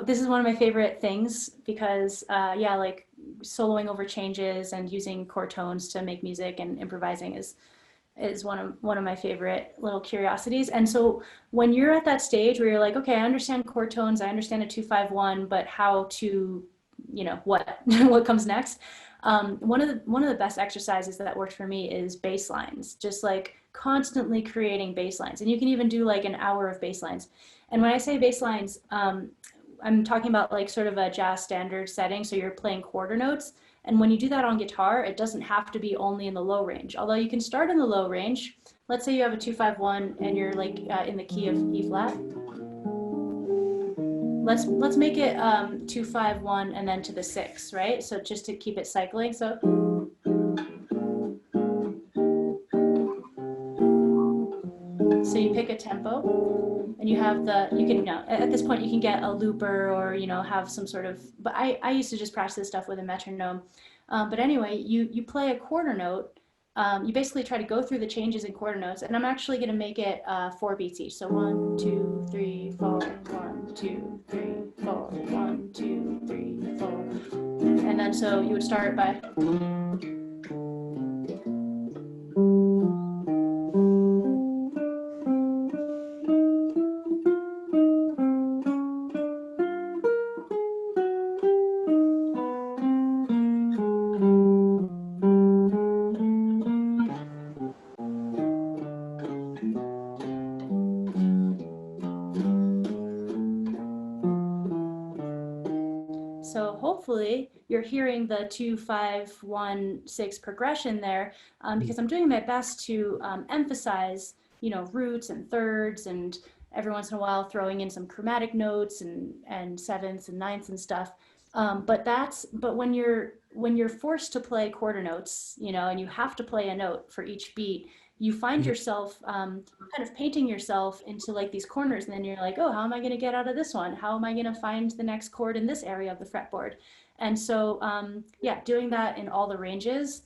this is one of my favorite things because yeah, like soloing over changes and using chord tones to make music and improvising is one of my favorite little curiosities. And so when you're at that stage where you're like, okay, I understand chord tones, I understand a 2-5-1, but how to, what what comes next? One of the best exercises that worked for me is bass lines, just like constantly creating bass lines. And you can even do like an hour of bass lines. And when I say bass lines, I'm talking about like sort of a jazz standard setting. So you're playing quarter notes. And when you do that on guitar, it doesn't have to be only in the low range. Although you can start in the low range. Let's say you have a 2-5-1 and you're like in the key of E flat. Let's make it 2-5-1 and then to the 6, right? So just to keep it cycling. So you pick a tempo and you have you can, at this point you can get a looper or, have some sort of, but I used to just practice this stuff with a metronome. But anyway, you play a quarter note. You basically try to go through the changes in quarter notes, and I'm actually going to make it 4 beats each. So 1, 2, 3, 4, 1, 2, 3, 4, 1, 2, 3, 4. And then so you would start by. So hopefully you're hearing the 2-5-1-6 progression there, because I'm doing my best to emphasize, roots and thirds, and every once in a while throwing in some chromatic notes and sevenths and ninths and stuff. But when you're forced to play quarter notes, and you have to play a note for each beat, you find yourself kind of painting yourself into like these corners, and then you're like, oh, how am I going to get out of this one? How am I going to find the next chord in this area of the fretboard? And so yeah, doing that in all the ranges.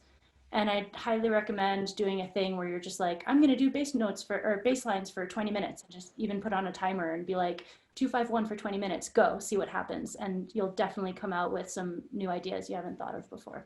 And I'd highly recommend doing a thing where you're just like, I'm going to do bass notes or bass lines for 20 minutes, and just even put on a timer and be like 2-5-1 for 20 minutes, go see what happens. And you'll definitely come out with some new ideas you haven't thought of before.